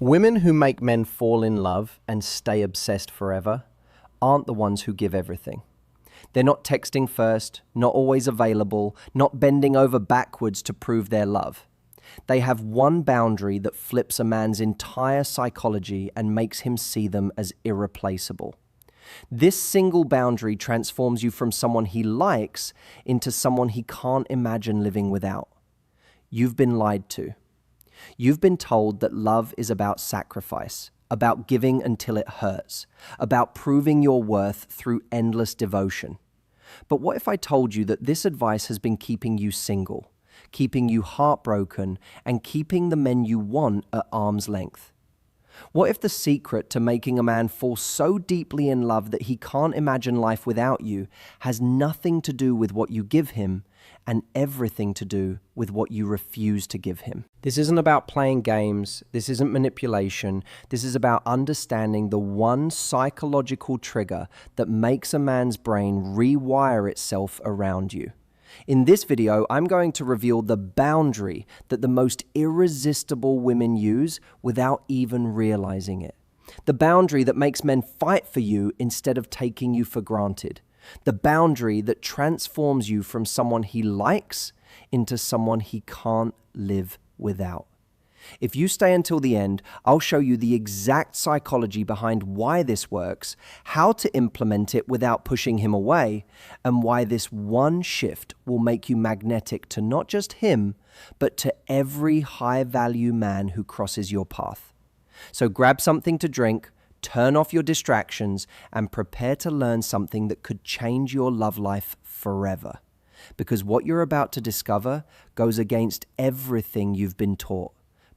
Women who make men fall in love and stay obsessed forever aren't the ones who give everything. They're not texting first, not always available, not bending over backwards to prove their love. They have one boundary that flips a man's entire psychology and makes him see them as irreplaceable. This single boundary transforms you from someone he likes into someone he can't imagine living without. You've been lied to. You've been told that love is about sacrifice, about giving until it hurts, about proving your worth through endless devotion. But what if I told you that this advice has been keeping you single, keeping you heartbroken, and keeping the men you want at arm's length? What if the secret to making a man fall so deeply in love that he can't imagine life without you has nothing to do with what you give him and everything to do with what you refuse to give him? This isn't about playing games. This isn't manipulation. This is about understanding the one psychological trigger that makes a man's brain rewire itself around you. In this video, I'm going to reveal the boundary that the most irresistible women use without even realizing it. The boundary that makes men fight for you instead of taking you for granted. The boundary that transforms you from someone he likes into someone he can't live without. If you stay until the end, I'll show you the exact psychology behind why this works, how to implement it without pushing him away, and why this one shift will make you magnetic to not just him, but to every high-value man who crosses your path. So grab something to drink, turn off your distractions, and prepare to learn something that could change your love life forever. Because what you're about to discover goes against everything you've been taught.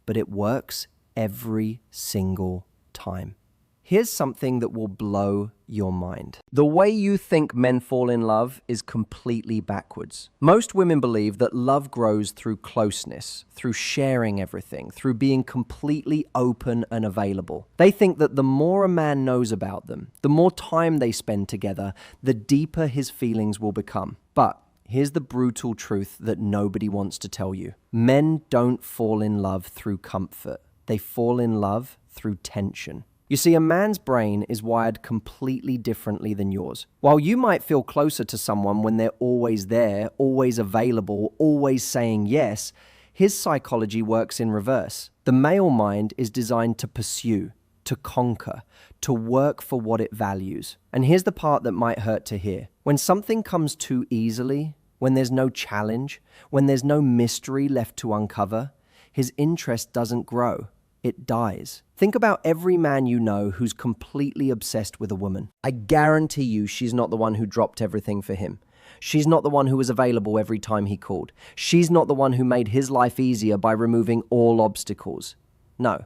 But it works every single time. Here's something that will blow your mind. The way you think men fall in love is completely backwards. Most women believe that love grows through closeness, through sharing everything, through being completely open and available. They think that the more a man knows about them, the more time they spend together, the deeper his feelings will become. But here's the brutal truth that nobody wants to tell you. Men don't fall in love through comfort. They fall in love through tension. You see, a man's brain is wired completely differently than yours. While you might feel closer to someone when they're always there, always available, always saying yes, his psychology works in reverse. The male mind is designed to pursue, to conquer, to work for what it values. And here's the part that might hurt to hear. When something comes too easily, when there's no challenge, when there's no mystery left to uncover, his interest doesn't grow. It dies. Think about every man you know who's completely obsessed with a woman. I guarantee you she's not the one who dropped everything for him. She's not the one who was available every time he called. She's not the one who made his life easier by removing all obstacles. No.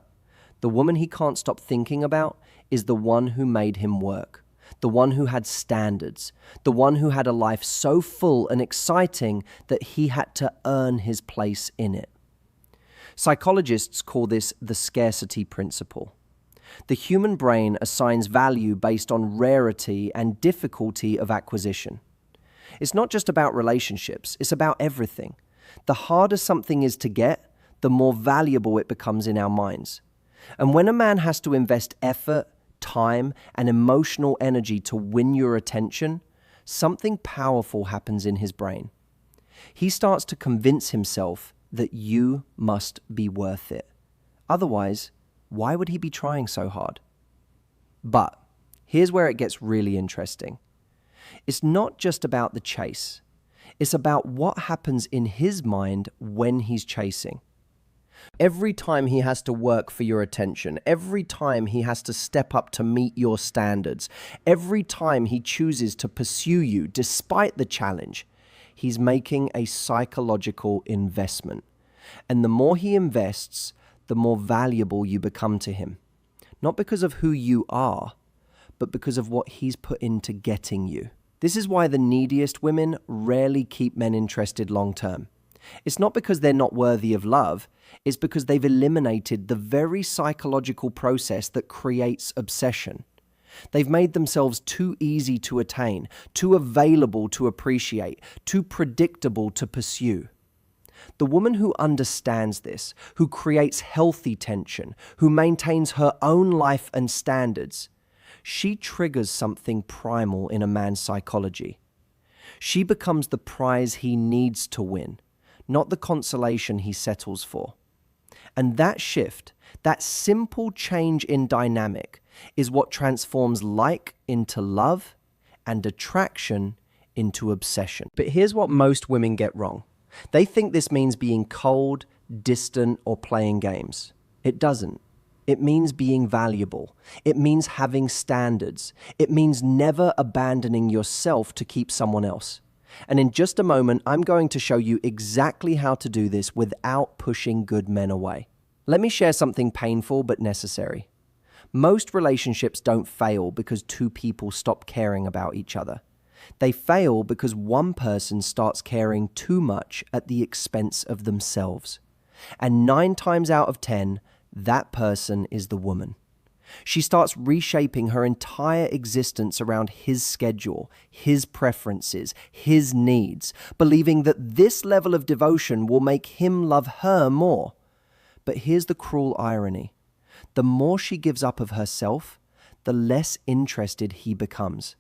The woman he can't stop thinking about is the one who made him work. The one who had standards. The one who had a life so full and exciting that he had to earn his place in it. Psychologists call this the scarcity principle. The human brain assigns value based on rarity and difficulty of acquisition. It's not just about relationships, it's about everything. The harder something is to get, the more valuable it becomes in our minds. And when a man has to invest effort, time, and emotional energy to win your attention, something powerful happens in his brain. He starts to convince himself that you must be worth it. Otherwise, why would he be trying so hard? But here's where it gets really interesting. It's not just about the chase. It's about what happens in his mind when he's chasing. Every time he has to work for your attention, every time he has to step up to meet your standards, every time he chooses to pursue you despite the challenge, he's making a psychological investment. And the more he invests, the more valuable you become to him. Not because of who you are, but because of what he's put into getting you. This is why the neediest women rarely keep men interested long term. It's not because they're not worthy of love, it's because they've eliminated the very psychological process that creates obsession. They've made themselves too easy to attain, too available to appreciate, too predictable to pursue. The woman who understands this, who creates healthy tension, who maintains her own life and standards, she triggers something primal in a man's psychology. She becomes the prize he needs to win, not the consolation he settles for. And that shift, that simple change in dynamic, is what transforms like into love and attraction into obsession. But here's what most women get wrong. They think this means being cold, distant, or playing games. It doesn't. It means being valuable. It means having standards. It means never abandoning yourself to keep someone else. And in just a moment, I'm going to show you exactly how to do this without pushing good men away. Let me share something painful but necessary. Most relationships don't fail because two people stop caring about each other. They fail because one person starts caring too much at the expense of themselves. And 9 times out of 10, that person is the woman. She starts reshaping her entire existence around his schedule, his preferences, his needs, believing that this level of devotion will make him love her more. But here's the cruel irony. The more she gives up of herself, the less interested he becomes.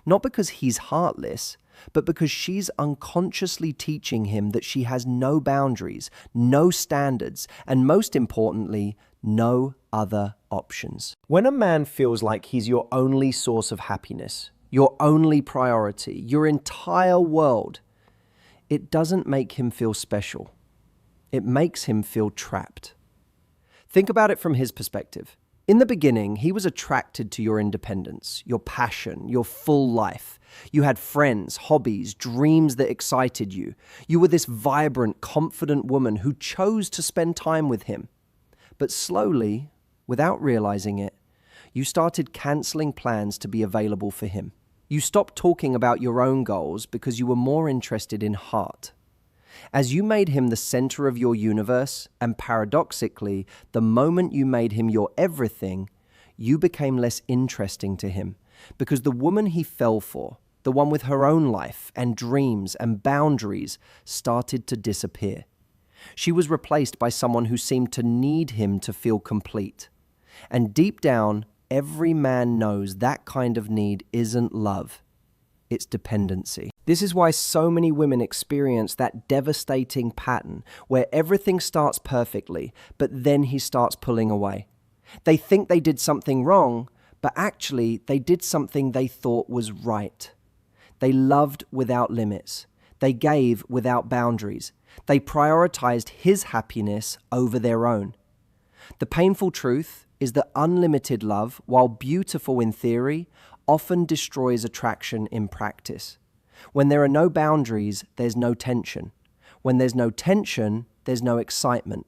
Not because he's heartless, but because she's unconsciously teaching him that she has no boundaries, no standards, and most importantly, no other options. When a man feels like he's your only source of happiness, your only priority, your entire world, it doesn't make him feel special. It makes him feel trapped. Think about it from his perspective. In the beginning, he was attracted to your independence, your passion, your full life. You had friends, hobbies, dreams that excited you. You were this vibrant, confident woman who chose to spend time with him. But slowly, without realizing it, you started canceling plans to be available for him. You stopped talking about your own goals because you were more interested in heart. As you made him the center of your universe, and paradoxically, the moment you made him your everything, you became less interesting to him because the woman he fell for, the one with her own life and dreams and boundaries, started to disappear. She was replaced by someone who seemed to need him to feel complete. And deep down, every man knows that kind of need isn't love. It's dependency. This is why so many women experience that devastating pattern where everything starts perfectly, but then he starts pulling away. They think they did something wrong, but actually they did something they thought was right. They loved without limits. They gave without boundaries. They prioritized his happiness over their own. The painful truth is that unlimited love, while beautiful in theory, often destroys attraction in practice. When there are no boundaries, there's no tension. When there's no tension, there's no excitement.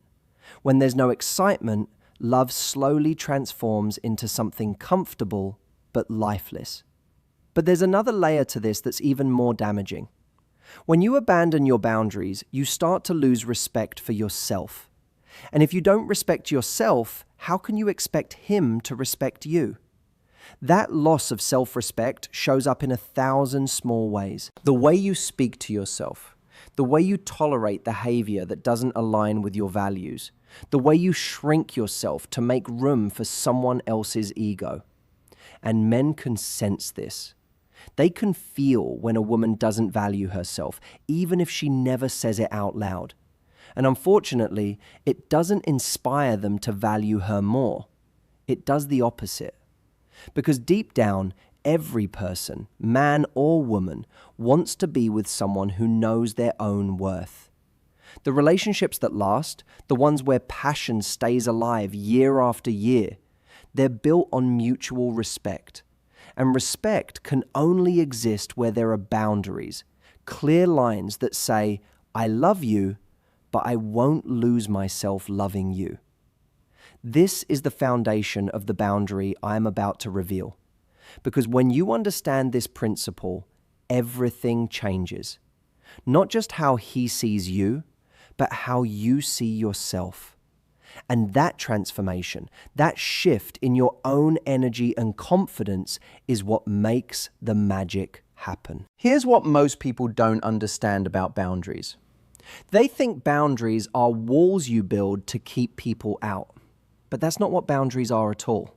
When there's no excitement, love slowly transforms into something comfortable but lifeless. But there's another layer to this that's even more damaging. When you abandon your boundaries, you start to lose respect for yourself. And if you don't respect yourself, how can you expect him to respect you? That loss of self-respect shows up in 1,000 small ways. The way you speak to yourself, the way you tolerate behavior that doesn't align with your values, the way you shrink yourself to make room for someone else's ego. And men can sense this. They can feel when a woman doesn't value herself, even if she never says it out loud. And unfortunately, it doesn't inspire them to value her more. It does the opposite. Because deep down, every person, man or woman, wants to be with someone who knows their own worth. The relationships that last, the ones where passion stays alive year after year, they're built on mutual respect. And respect can only exist where there are boundaries, clear lines that say, I love you, but I won't lose myself loving you. This is the foundation of the boundary I am about to reveal. Because when you understand this principle, everything changes. Not just how he sees you, but how you see yourself. And that transformation, that shift in your own energy and confidence is what makes the magic happen. Here's what most people don't understand about boundaries. They think boundaries are walls you build to keep people out. But that's not what boundaries are at all.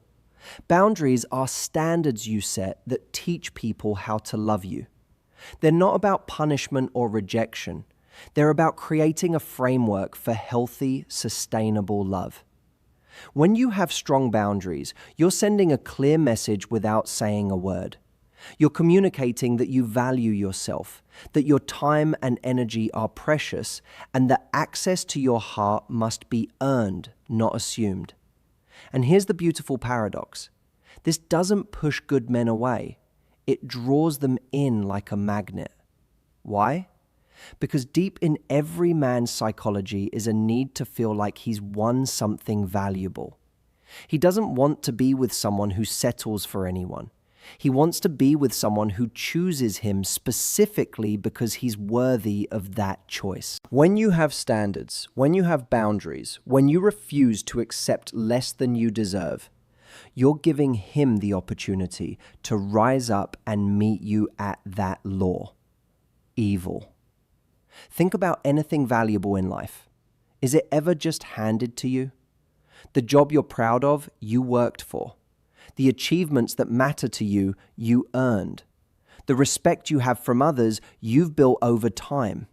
Boundaries are standards you set that teach people how to love you. They're not about punishment or rejection. They're about creating a framework for healthy, sustainable love. When you have strong boundaries, you're sending a clear message without saying a word. You're communicating that you value yourself, that your time and energy are precious, and that access to your heart must be earned, not assumed. And here's the beautiful paradox. This doesn't push good men away. It draws them in like a magnet. Why? Because deep in every man's psychology is a need to feel like he's won something valuable. He doesn't want to be with someone who settles for anyone. He wants to be with someone who chooses him specifically because he's worthy of that choice. When you have standards, when you have boundaries, when you refuse to accept less than you deserve, you're giving him the opportunity to rise up and meet you at that law. Evil. Think about anything valuable in life. Is it ever just handed to you? The job you're proud of, you worked for. The achievements that matter to you, you earned. The respect you have from others, you've built over time.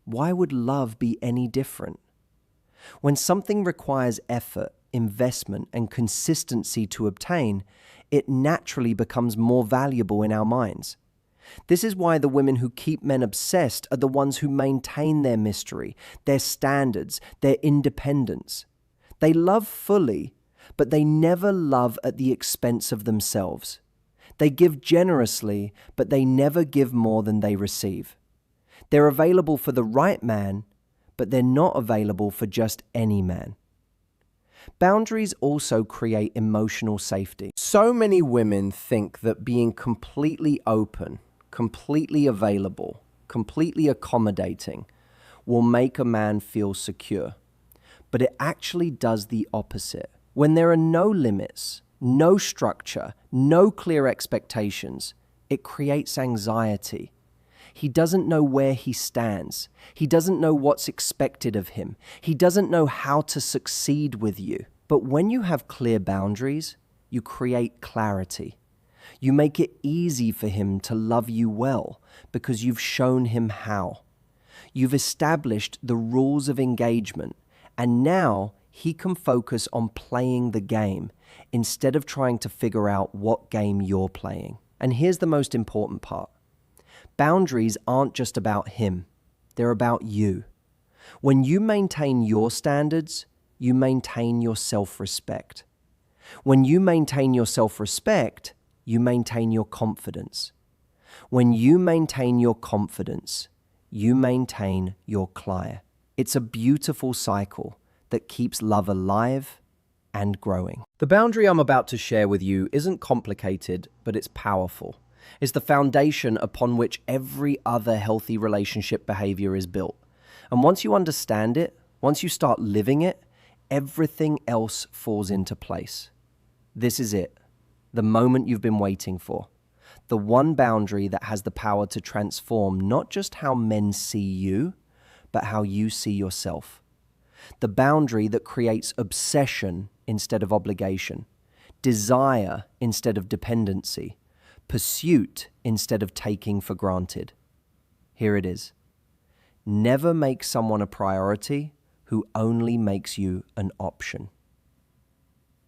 Why would love be any different? When something requires effort, investment, and consistency to obtain, it naturally becomes more valuable in our minds. This is why the women who keep men obsessed are the ones who maintain their mystery, their standards, their independence. They love fully, but they never love at the expense of themselves. They give generously, but they never give more than they receive. They're available for the right man, but they're not available for just any man. Boundaries also create emotional safety. So many women think that being completely open, completely available, completely accommodating will make a man feel secure. But it actually does the opposite. When there are no limits, no structure, no clear expectations, it creates anxiety. He doesn't know where he stands. He doesn't know what's expected of him. He doesn't know how to succeed with you. But when you have clear boundaries, you create clarity. You make it easy for him to love you well because you've shown him how. You've established the rules of engagement, and now he can focus on playing the game instead of trying to figure out what game you're playing. And here's the most important part. Boundaries aren't just about him. They're about you. When you maintain your standards, you maintain your self-respect. When you maintain your self-respect, you maintain your confidence. When you maintain your confidence, you maintain your client. It's a beautiful cycle that keeps love alive and growing. The boundary I'm about to share with you isn't complicated, but it's powerful. It's the foundation upon which every other healthy relationship behavior is built. And once you understand it, once you start living it, everything else falls into place. This is it, the moment you've been waiting for. The one boundary that has the power to transform not just how men see you, but how you see yourself. The boundary that creates obsession instead of obligation, desire instead of dependency, pursuit instead of taking for granted. Here it is. Never make someone a priority who only makes you an option.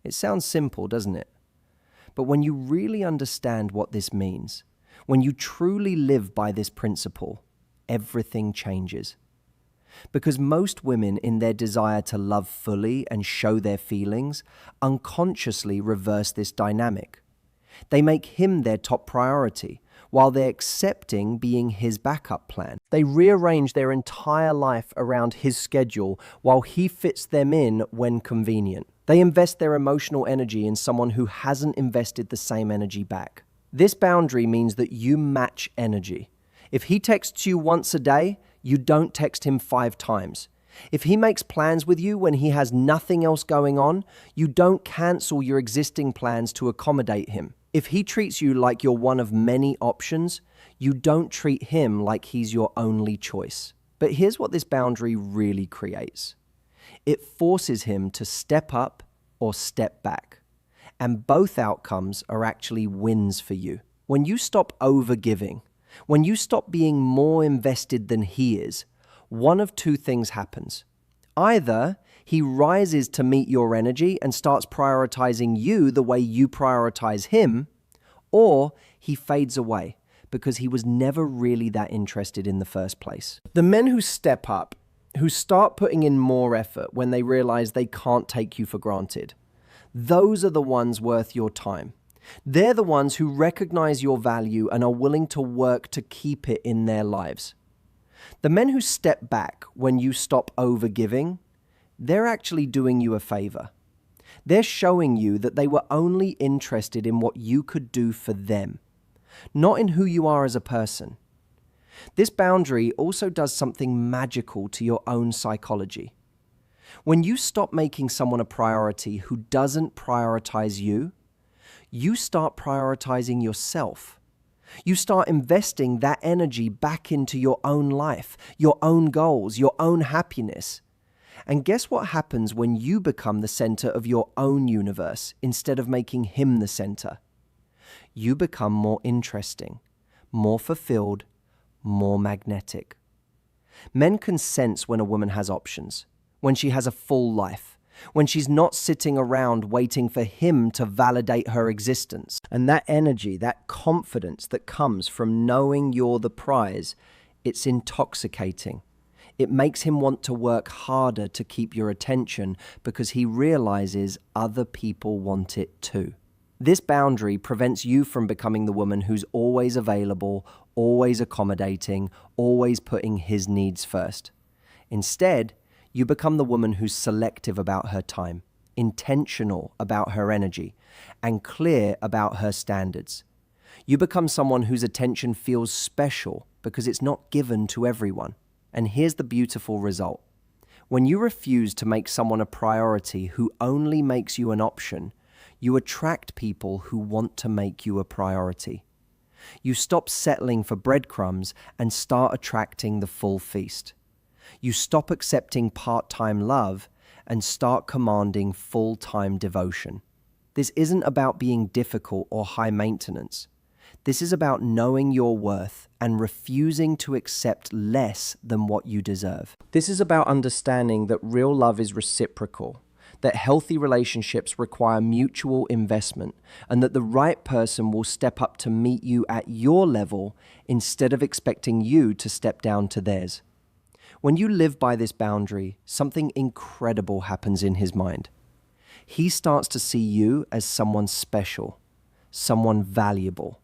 It sounds simple, doesn't it? But when you really understand what this means, when you truly live by this principle, everything changes. Because most women, in their desire to love fully and show their feelings, unconsciously reverse this dynamic. They make him their top priority, while they're accepting being his backup plan. They rearrange their entire life around his schedule while he fits them in when convenient. They invest their emotional energy in someone who hasn't invested the same energy back. This boundary means that you match energy. If he texts you once a day, you don't text him 5 times. If he makes plans with you when he has nothing else going on, you don't cancel your existing plans to accommodate him. If he treats you like you're one of many options, you don't treat him like he's your only choice. But here's what this boundary really creates. It forces him to step up or step back. And both outcomes are actually wins for you. When you stop overgiving, when you stop being more invested than he is, one of two things happens. Either he rises to meet your energy and starts prioritizing you the way you prioritize him, or he fades away because he was never really that interested in the first place. The men who step up, who start putting in more effort when they realize they can't take you for granted, those are the ones worth your time. They're the ones who recognize your value and are willing to work to keep it in their lives. The men who step back when you stop overgiving, they're actually doing you a favor. They're showing you that they were only interested in what you could do for them, not in who you are as a person. This boundary also does something magical to your own psychology. When you stop making someone a priority who doesn't prioritize you, you start prioritizing yourself. You start investing that energy back into your own life, your own goals, your own happiness. And guess what happens when you become the center of your own universe instead of making him the center? You become more interesting, more fulfilled, more magnetic. Men can sense when a woman has options, when she has a full life, when she's not sitting around waiting for him to validate her existence. And that energy, that confidence that comes from knowing you're the prize, it's intoxicating. It makes him want to work harder to keep your attention because he realizes other people want it too. This boundary prevents you from becoming the woman who's always available, always accommodating, always putting his needs first. Instead, you become the woman who's selective about her time, intentional about her energy, and clear about her standards. You become someone whose attention feels special because it's not given to everyone. And here's the beautiful result. When you refuse to make someone a priority who only makes you an option, you attract people who want to make you a priority. You stop settling for breadcrumbs and start attracting the full feast. You stop accepting part-time love and start commanding full-time devotion. This isn't about being difficult or high maintenance. This is about knowing your worth and refusing to accept less than what you deserve. This is about understanding that real love is reciprocal, that healthy relationships require mutual investment, and that the right person will step up to meet you at your level instead of expecting you to step down to theirs. When you live by this boundary, something incredible happens in his mind. He starts to see you as someone special, someone valuable.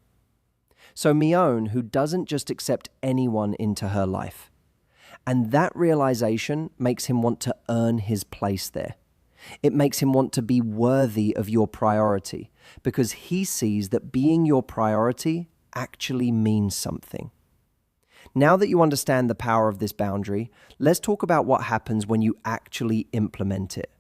So Mione, who doesn't just accept anyone into her life. And that realization makes him want to earn his place there. It makes him want to be worthy of your priority because he sees that being your priority actually means something. Now that you understand the power of this boundary, let's talk about what happens when you actually implement it.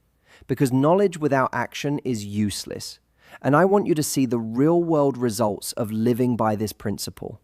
Because knowledge without action is useless. And I want you to see the real-world results of living by this principle.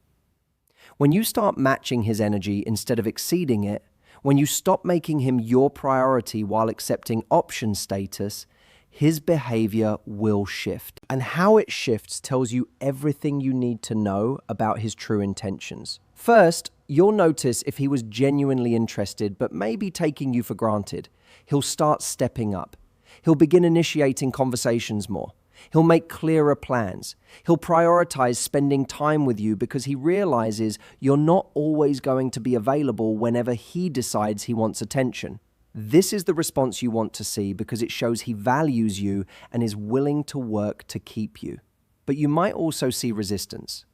When you start matching his energy instead of exceeding it, when you stop making him your priority while accepting option status, his behavior will shift. And how it shifts tells you everything you need to know about his true intentions. First, you'll notice if he was genuinely interested but maybe taking you for granted. He'll start stepping up. He'll begin initiating conversations more. He'll make clearer plans. He'll prioritize spending time with you because he realizes you're not always going to be available whenever he decides he wants attention. This is the response you want to see because it shows he values you and is willing to work to keep you. But you might also see resistance.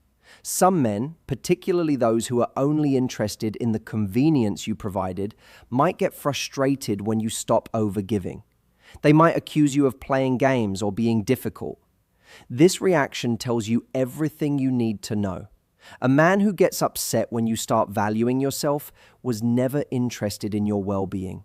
Some men, particularly those who are only interested in the convenience you provided, might get frustrated when you stop overgiving. They might accuse you of playing games or being difficult. This reaction tells you everything you need to know. A man who gets upset when you start valuing yourself was never interested in your well-being.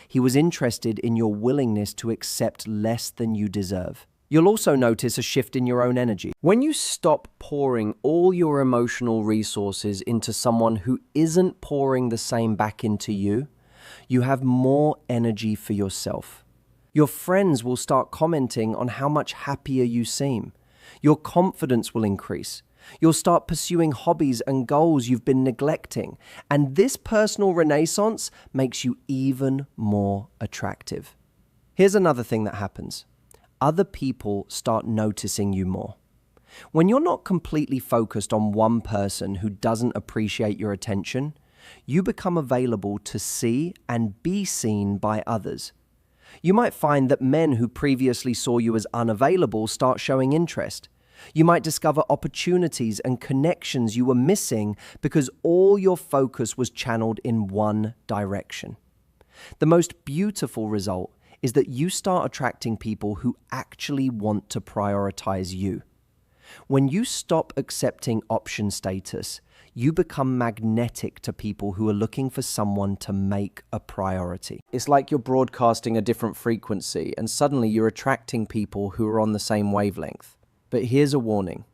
He was interested in your willingness to accept less than you deserve. You'll also notice a shift in your own energy. When you stop pouring all your emotional resources into someone who isn't pouring the same back into you, you have more energy for yourself. Your friends will start commenting on how much happier you seem. Your confidence will increase. You'll start pursuing hobbies and goals you've been neglecting. And this personal renaissance makes you even more attractive. Here's another thing that happens. Other people start noticing you more. When you're not completely focused on one person who doesn't appreciate your attention, you become available to see and be seen by others. You might find that men who previously saw you as unavailable start showing interest. You might discover opportunities and connections you were missing because all your focus was channeled in one direction. The most beautiful result is that you start attracting people who actually want to prioritize you. When you stop accepting option status, you become magnetic to people who are looking for someone to make a priority. It's like you're broadcasting a different frequency, and suddenly you're attracting people who are on the same wavelength. But here's a warning.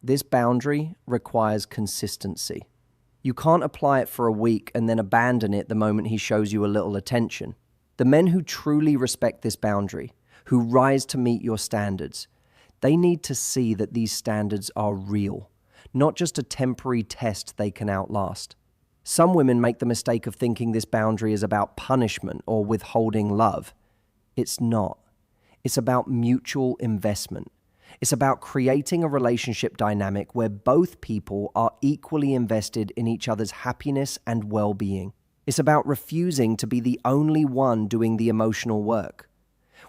This boundary requires consistency. You can't apply it for a week and then abandon it the moment he shows you a little attention. The men who truly respect this boundary, who rise to meet your standards, they need to see that these standards are real, not just a temporary test they can outlast. Some women make the mistake of thinking this boundary is about punishment or withholding love. It's not. It's about mutual investment. It's about creating a relationship dynamic where both people are equally invested in each other's happiness and well-being. It's about refusing to be the only one doing the emotional work.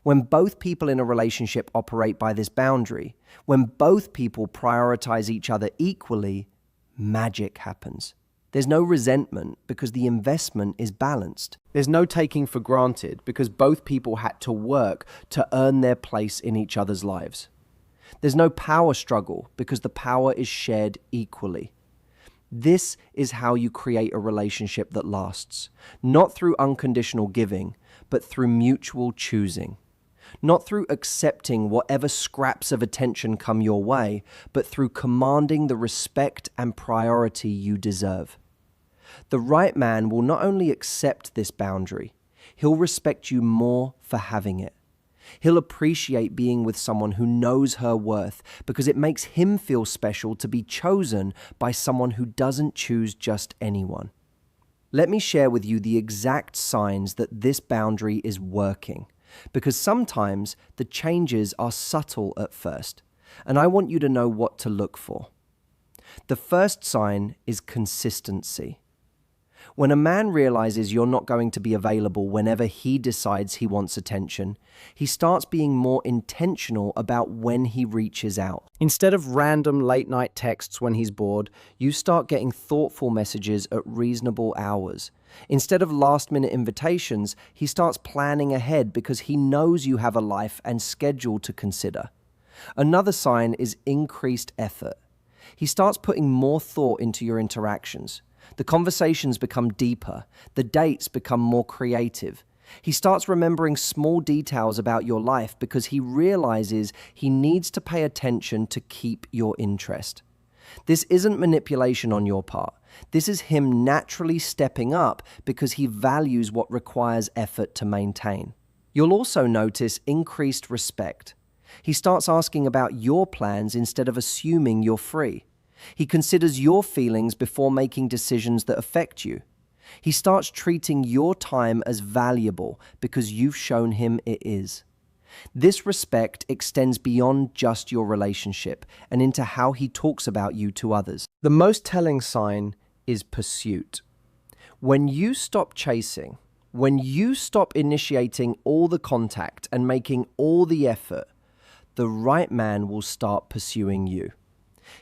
When both people in a relationship operate by this boundary, when both people prioritize each other equally, magic happens. There's no resentment because the investment is balanced. There's no taking for granted because both people had to work to earn their place in each other's lives. There's no power struggle because the power is shared equally. This is how you create a relationship that lasts, not through unconditional giving, but through mutual choosing. Not through accepting whatever scraps of attention come your way, but through commanding the respect and priority you deserve. The right man will not only accept this boundary, he'll respect you more for having it. He'll appreciate being with someone who knows her worth because it makes him feel special to be chosen by someone who doesn't choose just anyone. Let me share with you the exact signs that this boundary is working, because sometimes the changes are subtle at first, and I want you to know what to look for. The first sign is consistency. When a man realizes you're not going to be available whenever he decides he wants attention, he starts being more intentional about when he reaches out. Instead of random late-night texts when he's bored, you start getting thoughtful messages at reasonable hours. Instead of last-minute invitations, he starts planning ahead because he knows you have a life and schedule to consider. Another sign is increased effort. He starts putting more thought into your interactions. The conversations become deeper. The dates become more creative. He starts remembering small details about your life because he realizes he needs to pay attention to keep your interest. This isn't manipulation on your part. This is him naturally stepping up because he values what requires effort to maintain. You'll also notice increased respect. He starts asking about your plans instead of assuming you're free. He considers your feelings before making decisions that affect you. He starts treating your time as valuable because you've shown him it is. This respect extends beyond just your relationship and into how he talks about you to others. The most telling sign is pursuit. When you stop chasing, when you stop initiating all the contact and making all the effort, the right man will start pursuing you.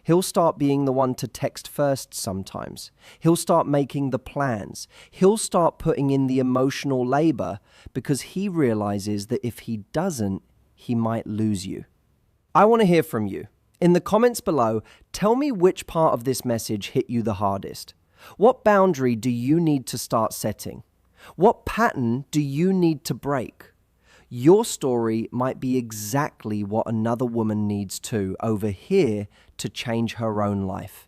He'll start being the one to text first sometimes. He'll start making the plans. He'll start putting in the emotional labor because he realizes that if he doesn't, he might lose you. I want to hear from you. In the comments below, tell me which part of this message hit you the hardest. What boundary do you need to start setting? What pattern do you need to break? Your story might be exactly what another woman needs to over here to change her own life.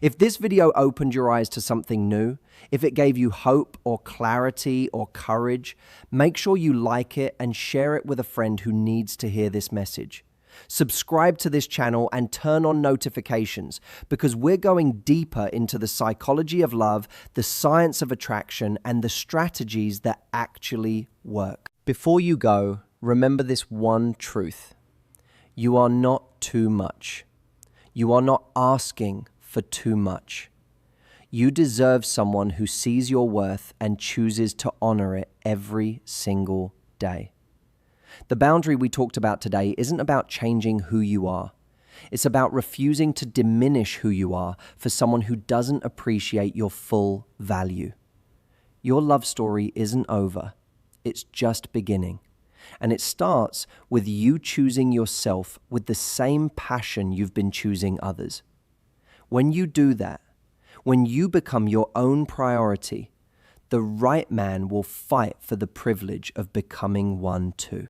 If this video opened your eyes to something new, if it gave you hope or clarity or courage, make sure you like it and share it with a friend who needs to hear this message. Subscribe to this channel and turn on notifications because we're going deeper into the psychology of love, the science of attraction, and the strategies that actually work. Before you go, remember this one truth. You are not too much. You are not asking for too much. You deserve someone who sees your worth and chooses to honor it every single day. The boundary we talked about today isn't about changing who you are. It's about refusing to diminish who you are for someone who doesn't appreciate your full value. Your love story isn't over. It's just beginning. And it starts with you choosing yourself with the same passion you've been choosing others. When you do that, when you become your own priority, the right man will fight for the privilege of becoming one too.